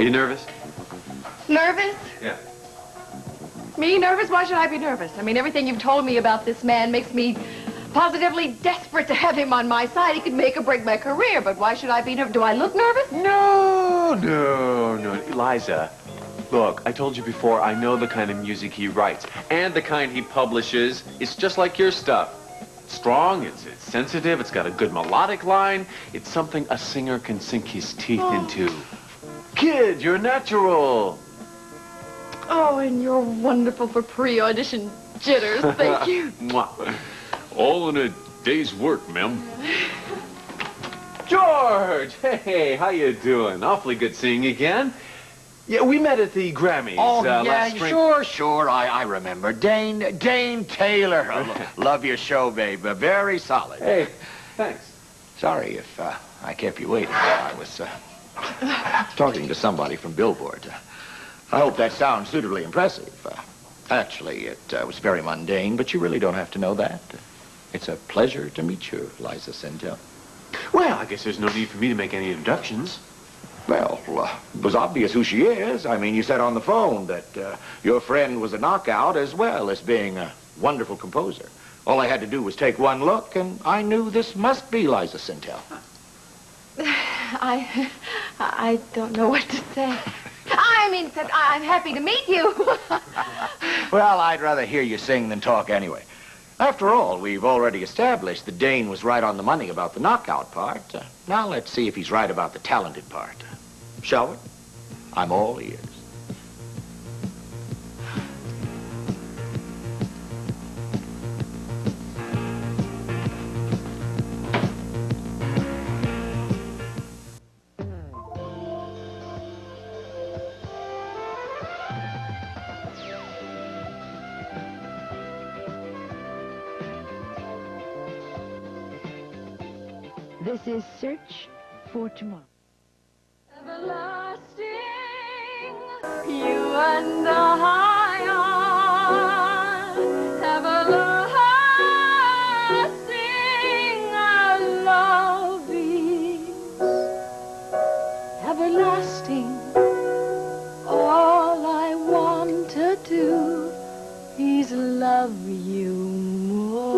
you nervous? Nervous? Yeah. Me nervous? Why should I be nervous? I mean, everything you've told me about this man makes me positively desperate to have him on my side. He could make or break my career, but why should I be nervous? Do I look nervous? No. Eliza, look, I told you before, I know the kind of music he writes and the kind he publishes. It's just like your stuff. It's strong, it's sensitive, it's got a good melodic line. It's something a singer can sink his teeth into. Kid, you're natural. Oh, and you're wonderful for pre-audition jitters. Thank you. Mwah. All in a day's work, ma'am. George! Hey, how you doing? Awfully good seeing you again. Yeah, we met at the Grammys last spring. Sure, I remember. Dane Taylor. Love your show, babe. Very solid. Hey, thanks. Sorry if I kept you waiting. I was talking to somebody from Billboard. I hope that sounds suitably impressive. Actually, it was very mundane, but you really don't have to know that. It's a pleasure to meet you, Liza Sintel. Well, I guess there's no need for me to make any introductions. Well, it was obvious who she is. I mean, you said on the phone that your friend was a knockout as well as being a wonderful composer. All I had to do was take one look, and I knew this must be Liza Sintel. I don't know what to say. I mean, I'm happy to meet you. Well, I'd rather hear you sing than talk anyway. After all, we've already established that Dane was right on the money about the knockout part. Now let's see if he's right about the talented part. Shall we? I'm all ears. This is Search for Tomorrow. Everlasting, you and I are everlasting. Our love is everlasting. All I want to do is love you more.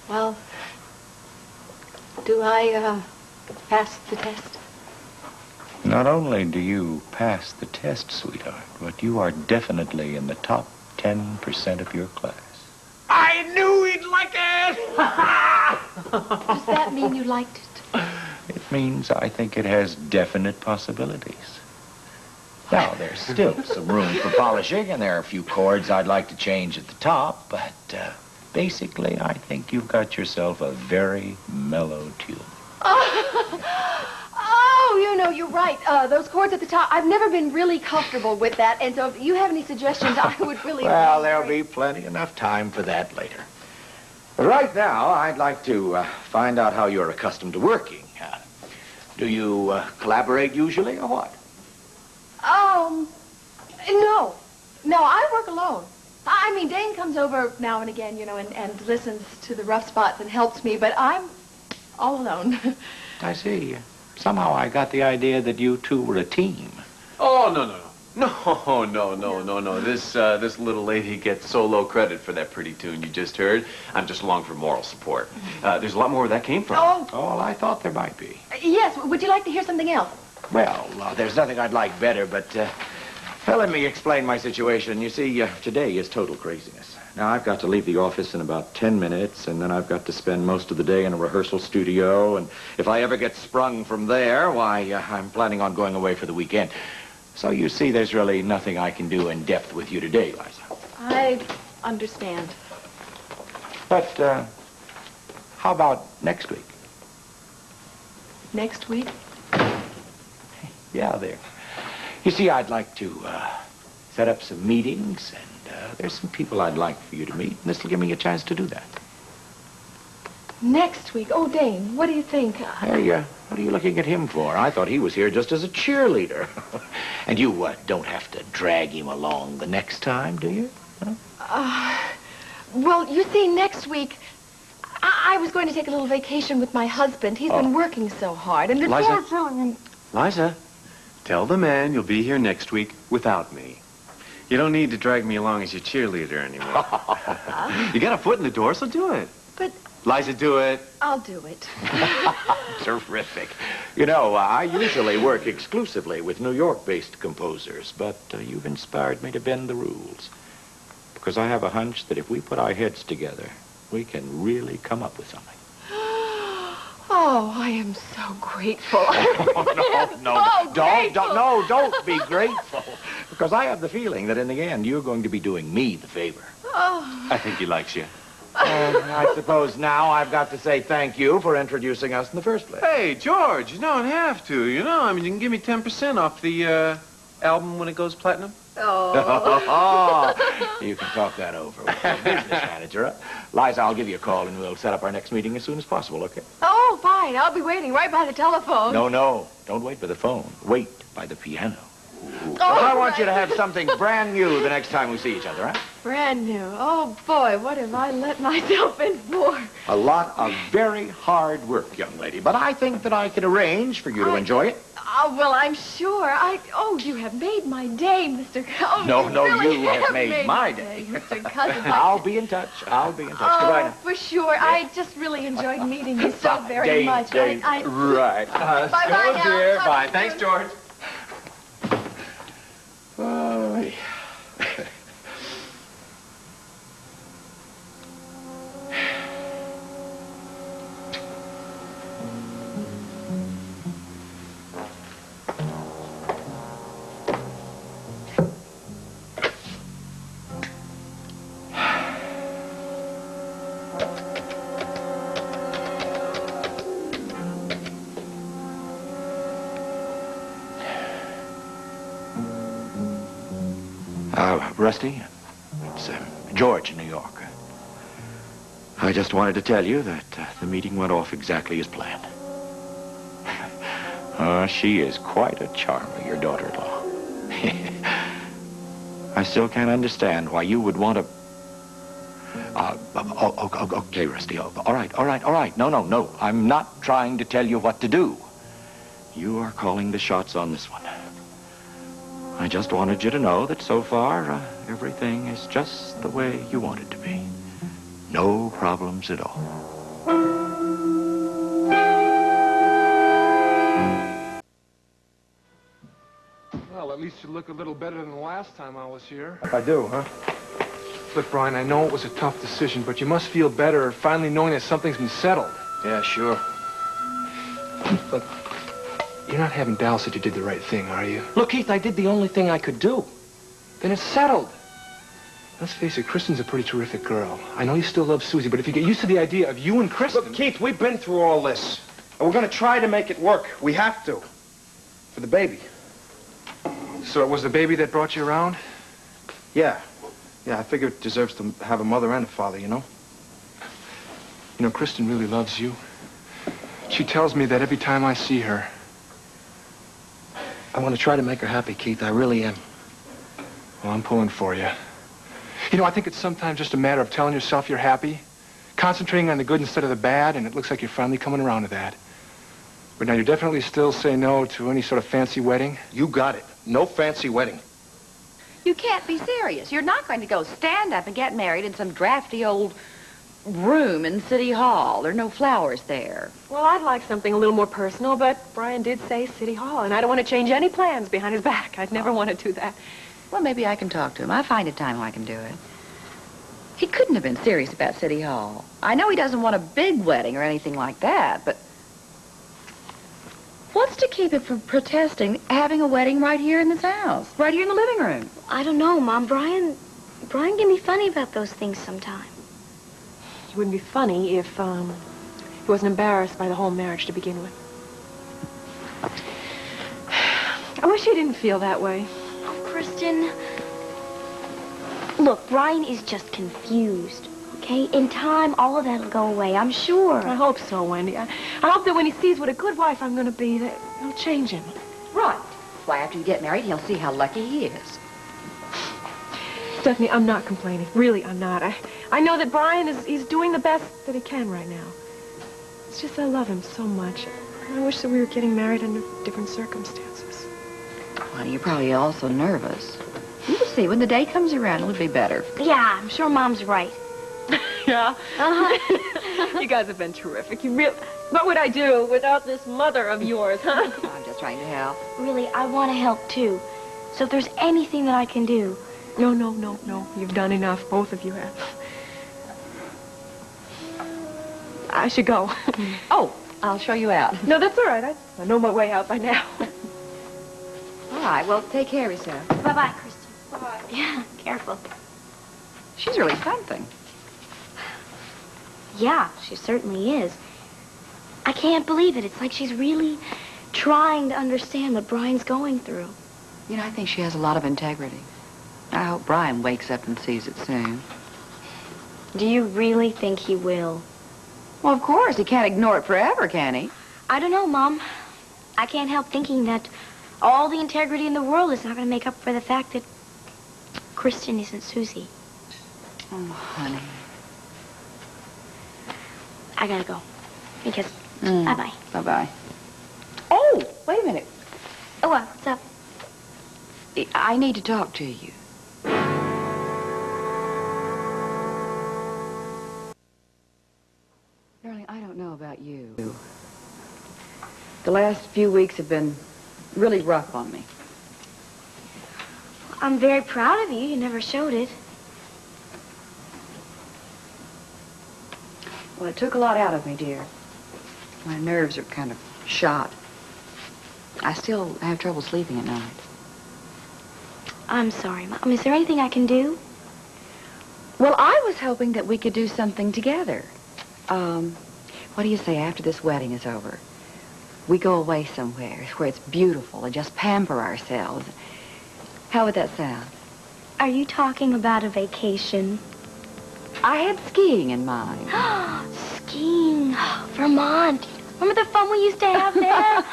Well, do I pass the test? Not only do you pass the test, sweetheart, but you are definitely in the top 10% of your class. I knew he'd like it! Does that mean you liked it? It means I think it has definite possibilities. Now, there's still some room for polishing, and there are a few chords I'd like to change at the top, but basically, I think you've got yourself a very mellow tune. Oh, you know, you're right. Those chords at the top, I've never been really comfortable with that, and so if you have any suggestions, I would really... Well, there'll be plenty enough time for that later. But right now, I'd like to find out how you're accustomed to working. Do you collaborate usually, or what? No. No, I work alone. I mean, Dane comes over now and again, you know, and listens to the rough spots and helps me, but I'm all alone. I see. Somehow I got the idea that you two were a team. Oh, no. This little lady gets solo credit for that pretty tune you just heard. I'm just along for moral support. There's a lot more where that came from. Oh, I thought there might be. Yes, would you like to hear something else? Well, there's nothing I'd like better, but let me explain my situation. You see, today is total craziness. Now, I've got to leave the office in about 10 minutes, and then I've got to spend most of the day in a rehearsal studio, and if I ever get sprung from there, why, I'm planning on going away for the weekend. So you see, there's really nothing I can do in depth with you today, Liza. I understand. But, how about next week? Next week? Yeah, there. You see, I'd like to set up some meetings, and there's some people I'd like for you to meet, and this will give me a chance to do that. Next week. Oh, Dane, what do you think? Hey, what are you looking at him for? I thought he was here just as a cheerleader. And you don't have to drag him along the next time, do you? Huh? Well, you see, next week, I was going to take a little vacation with my husband. He's been working so hard, and it's Liza? all... Liza, tell the man you'll be here next week without me. You don't need to drag me along as your cheerleader anymore. You got a foot in the door, so do it. But Liza, do it. I'll do it. Terrific. You know, I usually work exclusively with New York-based composers, but you've inspired me to bend the rules. Because I have a hunch that if we put our heads together, we can really come up with something. Oh, I am so grateful. Don't be grateful. Because I have the feeling that in the end, you're going to be doing me the favor. Oh. I think he likes you. I suppose now I've got to say thank you for introducing us in the first place. Hey, George, you don't have to, you know. I mean, you can give me 10% off the album when it goes platinum. Oh. You can talk that over with the business manager. Huh? Liza, I'll give you a call and we'll set up our next meeting as soon as possible, okay? Oh, fine. I'll be waiting right by the telephone. No. Don't wait by the phone. Wait by the piano. Oh, I want you to have something brand new the next time we see each other, huh? Brand new. Oh, boy, what have I let myself in for? A lot of very hard work, young lady. But I think that I can arrange for you to enjoy it. Oh, well, I'm sure. Oh, you have made my day, Mr. Oh, No, really you have made my day. Mr. Cousins. I'll be in touch. Goodbye now. For sure. I just really enjoyed meeting you so very much. Right. Bye-bye now. Dear. Bye. Thanks, George. Oh. Rusty, it's George in New York. I just wanted to tell you that the meeting went off exactly as planned. She is quite a charmer, your daughter-in-law. I still can't understand why you would want to... Okay, Rusty. All right. No. I'm not trying to tell you what to do. You are calling the shots on this one. I just wanted you to know that so far, everything is just the way you want it to be. No problems at all. Well, at least you look a little better than the last time I was here. I do, huh? Look, Brian, I know it was a tough decision, but you must feel better finally knowing that something's been settled. Yeah, sure. Look, you're not having Dal said you did the right thing, are you? Look, Keith, I did the only thing I could do. Then it's settled. Let's face it, Kristen's a pretty terrific girl. I know you still love Susie, but if you get used to the idea of you and Kristen... Look, Keith, we've been through all this. And we're going to try to make it work. We have to. For the baby. So it was the baby that brought you around? Yeah. Yeah, I figure it deserves to have a mother and a father, you know? You know, Kristen really loves you. She tells me that every time I see her. I want to try to make her happy, Keith. I really am. Well, I'm pulling for you. You know, I think it's sometimes just a matter of telling yourself you're happy, concentrating on the good instead of the bad, and it looks like you're finally coming around to that. But now you definitely still say no to any sort of fancy wedding? You got it. No fancy wedding. You can't be serious. You're not going to go stand up and get married in some drafty old room in City Hall. There are no flowers there. Well, I'd like something a little more personal, but Brian did say City Hall, and I don't want to change any plans behind his back. I'd never want to do that. Well, maybe I can talk to him. I'll find a time when I can do it. He couldn't have been serious about City Hall. I know he doesn't want a big wedding or anything like that, but what's to keep him from protesting having a wedding right here in this house, right here in the living room? I don't know, Mom. Brian can be funny about those things sometimes. It wouldn't be funny if, he wasn't embarrassed by the whole marriage to begin with. I wish he didn't feel that way. Oh, Kristen. Look, Brian is just confused, okay? okay? In time, all of that'll go away, I'm sure. I hope so, Wendy. I hope that when he sees what a good wife I'm going to be, that it'll change him. Right. Why, after you get married, he'll see how lucky he is. Stephanie, I'm not complaining. Really, I'm not. I know that Brian he's doing the best that he can right now. It's just I love him so much. I wish that we were getting married under different circumstances. Well, you're probably also nervous. You'll see. When the day comes around, it'll be better. Yeah, I'm sure Mom's right. Yeah? Uh-huh. You guys have been terrific. What would I do without this mother of yours, huh? I'm just trying to help. Really, I want to help, too. So if there's anything that I can do... No. You've done enough. Both of you have. I should go. Oh, I'll show you out. No, that's all right. I know my way out by now. All right, well, take care of yourself. Bye-bye, Christian. Bye-bye. Yeah, careful. She's really something. Yeah, she certainly is. I can't believe it. It's like she's really trying to understand what Brian's going through. You know, I think she has a lot of integrity. I hope Brian wakes up and sees it soon. Do you really think he will? Well, of course. He can't ignore it forever, can he? I don't know, Mom. I can't help thinking that all the integrity in the world is not going to make up for the fact that Christian isn't Susie. Oh, honey. I gotta go. Because, bye-bye. Bye-bye. Oh, wait a minute. Oh, what's up? I need to talk to you. Darling, I don't know about you. The last few weeks have been really rough on me. I'm very proud of you. You never showed it. Well, it took a lot out of me, dear. My nerves are kind of shot. I still have trouble sleeping at night. I'm sorry, Mom. Is there anything I can do? Well, I was hoping that we could do something together. What do you say after this wedding is over? We go away somewhere where it's beautiful and just pamper ourselves. How would that sound? Are you talking about a vacation? I had skiing in mind. Skiing. Vermont. Remember the fun we used to have there?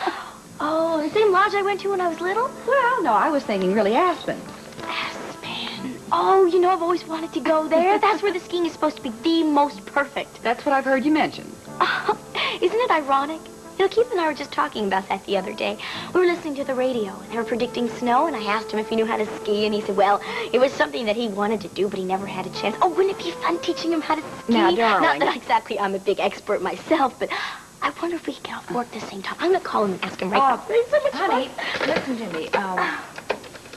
Oh, the same lodge I went to when I was little? Well, no, I was thinking really Aspen. Aspen. Oh, you know, I've always wanted to go there. That's where the skiing is supposed to be the most perfect. That's what I've heard you mention. Isn't it ironic? You know, Keith and I were just talking about that the other day. We were listening to the radio, and they were predicting snow, and I asked him if he knew how to ski, and he said, well, it was something that he wanted to do, but he never had a chance. Oh, wouldn't it be fun teaching him how to ski? Now, darling. Not that exactly I'm a big expert myself, but I wonder if we could get off work at the same time. I'm going to call him and ask him right now. It's so much honey, fun. listen to me.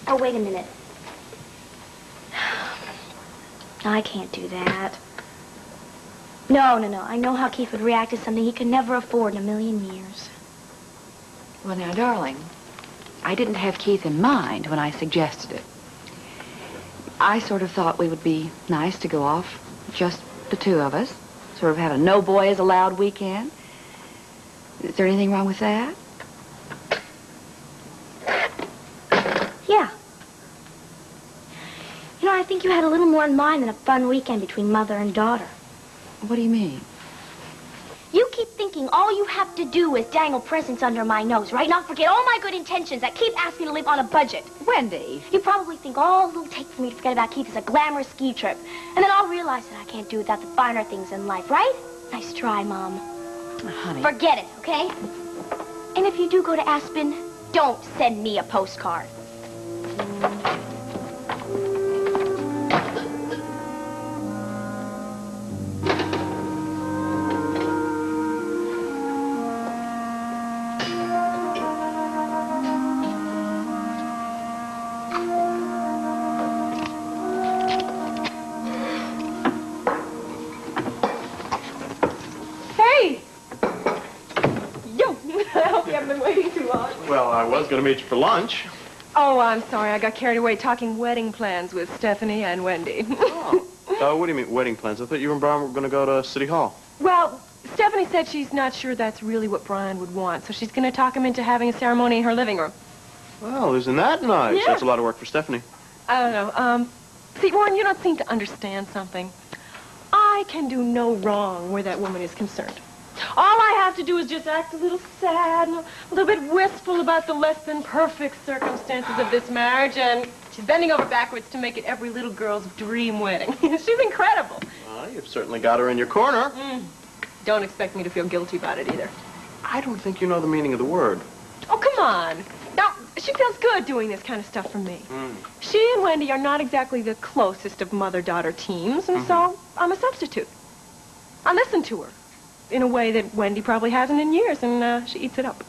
Oh, wait a minute. I can't do that. No. I know how Keith would react to something he could never afford in a million years. Well, now, darling, I didn't have Keith in mind when I suggested it. I sort of thought we would be nice to go off, just the two of us, sort of have a no boys allowed weekend. Is there anything wrong with that? Yeah. You know, I think you had a little more in mind than a fun weekend between mother and daughter. What do you mean? You keep thinking all you have to do is dangle presents under my nose, right? Not forget all my good intentions that Keith asked me to live on a budget. Wendy. You probably think all it'll take for me to forget about Keith is a glamorous ski trip. And then I'll realize that I can't do without the finer things in life, right? Nice try, Mom. Honey. Forget it, okay? And if you do go to Aspen, don't send me a postcard. Well, I was going to meet you for lunch. Oh, I'm sorry. I got carried away talking wedding plans with Stephanie and Wendy. What do you mean, wedding plans? I thought you and Brian were going to go to City Hall. Well, Stephanie said she's not sure that's really what Brian would want, so she's going to talk him into having a ceremony in her living room. Well, isn't that nice? Yeah. That's a lot of work for Stephanie. I don't know. See, Warren, you don't seem to understand something. I I can do no wrong where that woman is concerned. All I have to do is just act a little sad and a little bit wistful about the less than perfect circumstances of this marriage, and she's bending over backwards to make it every little girl's dream wedding. She's incredible. Well, you've certainly got her in your corner. Don't expect me to feel guilty about it either. I don't think you know the meaning of the word. Oh, come on. Now, she feels good doing this kind of stuff for me. She and Wendy are not exactly the closest of mother-daughter teams, and so I'm a substitute. I listen to her in a way that Wendy probably hasn't in years, and she eats it up.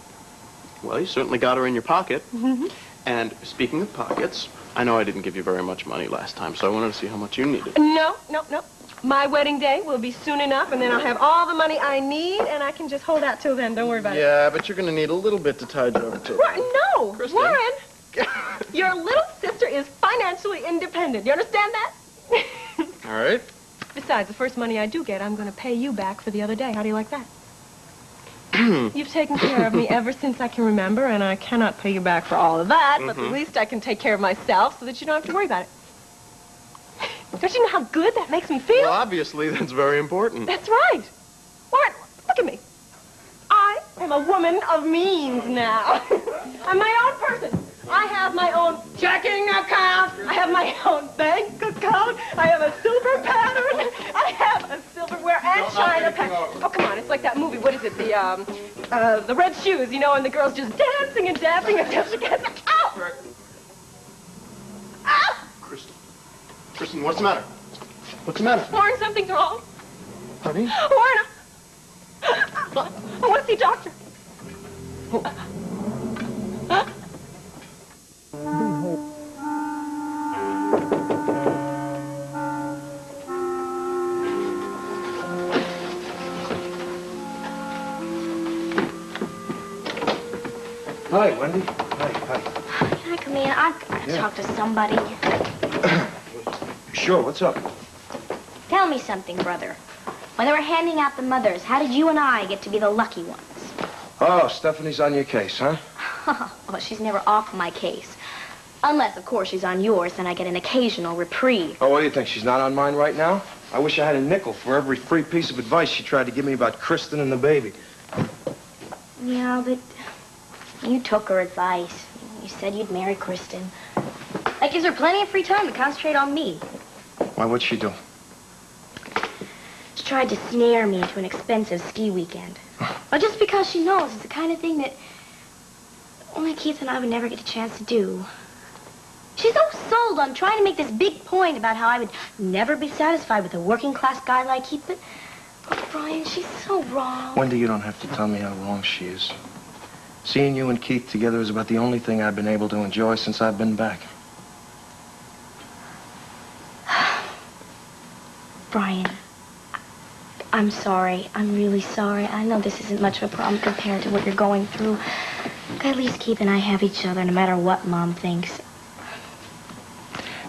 Well, you certainly got her in your pocket. And speaking of pockets, I know I didn't give you very much money last time, so I wanted to see how much you needed. No. My wedding day will be soon enough, and then I'll have all the money I need, and I can just hold out till then. Don't worry about it. Yeah, but you're going to need a little bit to tide you over till then. No, Kristen. Warren. Your little sister is financially independent. You understand that? All right. Besides, the first money I do get, I'm going to pay you back for the other day. How do you like that? You've taken care of me ever since I can remember, and I cannot pay you back for all of that, but at least I can take care of myself so that you don't have to worry about it. Don't you know how good that makes me feel? Well, obviously, that's very important. That's right. Warren, look at me. I am a woman of means now. I'm my own person. I have my own checking account. I have my own bank account. I have a silver pattern. I have a silverware and china pattern. Oh, come on. It's like that movie. What is it? The Red Shoes, you know, and the girl's just dancing and dancing until she gets out. Ah! Kristen, what's the matter? What's the matter? Warren, something's wrong. Honey? Warren, I want to see a doctor. Hi, Wendy. Hi. Can I come in? I've got to talk to somebody. Sure, what's up? Tell me something, brother. When they were handing out the mothers, how did you and I get to be the lucky ones? Oh, Stephanie's on your case, huh? Well, she's never off my case. Unless, of course, she's on yours, and I get an occasional reprieve. Oh, what do you think? She's not on mine right now? I wish I had a nickel for every free piece of advice she tried to give me about Kristen and the baby. Yeah, but you took her advice. You said you'd marry Kristen. That gives her plenty of free time to concentrate on me. Why, what'd she do? She tried to snare me into an expensive ski weekend. Well, just because she knows it's the kind of thing that only Keith and I would never get a chance to do. She's so sold on trying to make this big point about how I would never be satisfied with a working-class guy like Keith, but, oh, Brian, she's so wrong. Wendy, you don't have to tell me how wrong she is. Seeing you and Keith together is about the only thing I've been able to enjoy since I've been back. Brian, I'm sorry. I'm really sorry. I know this isn't much of a problem compared to what you're going through. But at least Keith and I have each other no matter what Mom thinks.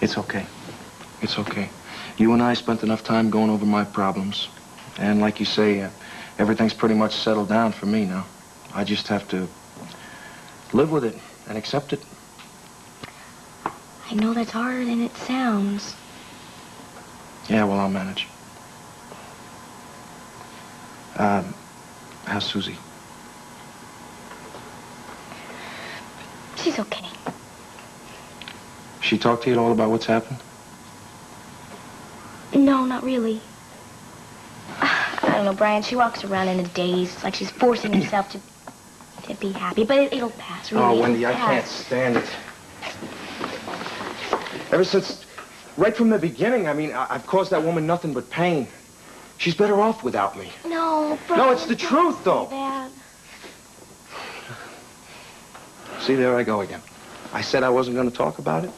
It's okay. It's okay. You and I spent enough time going over my problems. And like you say, everything's pretty much settled down for me now. I just have to live with it and accept it. I know that's harder than it sounds. Yeah, well, I'll manage. How's Susie? She's okay. She talked to you at all about what's happened? No, not really. I don't know, Brian. She walks around in a daze. It's like she's forcing herself to be happy. But it'll pass, really. Oh, Wendy, It'll I can't pass. stand it. Ever since, right from the beginning, I mean, I've caused that woman nothing but pain. She's better off without me. No, Brian. No, it's the truth, though. Don't say that. See, there I go again. I said I wasn't going to talk about it.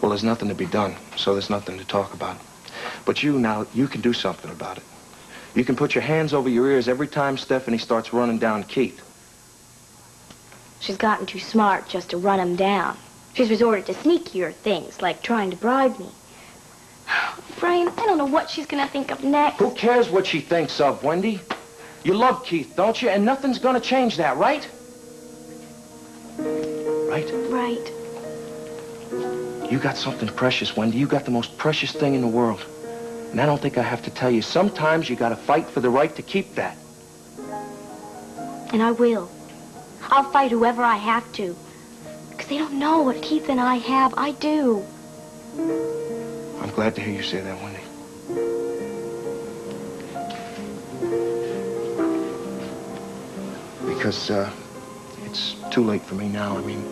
Well, there's nothing to be done, so there's nothing to talk about. But you can do something about it. You can put your hands over your ears every time Stephanie starts running down Keith. She's gotten too smart just to run him down. She's resorted to sneakier things, like trying to bribe me. Brian, I don't know what she's going to think of next. Who cares what she thinks of, Wendy? You love Keith, don't you? And nothing's going to change that, right? Right? Right. You got something precious, Wendy. You got the most precious thing in the world. And I don't think I have to tell you, sometimes you gotta fight for the right to keep that. And I will. I'll fight whoever I have to. Because they don't know what Keith and I have. I do. I'm glad to hear you say that, Wendy. Because, it's too late for me now, I mean.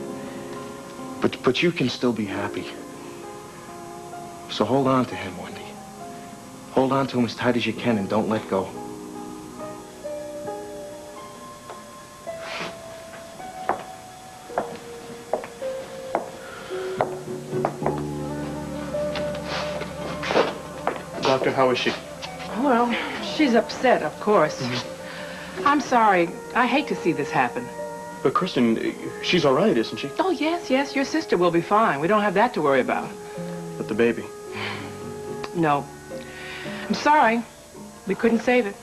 But you can still be happy. So hold on to him, Wendy. Hold on to him as tight as you can and don't let go. Doctor, how is she? Well, she's upset, of course. I'm sorry. I hate to see this happen. But Kristen, she's all right, isn't she? Oh, yes, yes, your sister will be fine. We don't have that to worry about. But the baby. No. I'm sorry. We couldn't save it.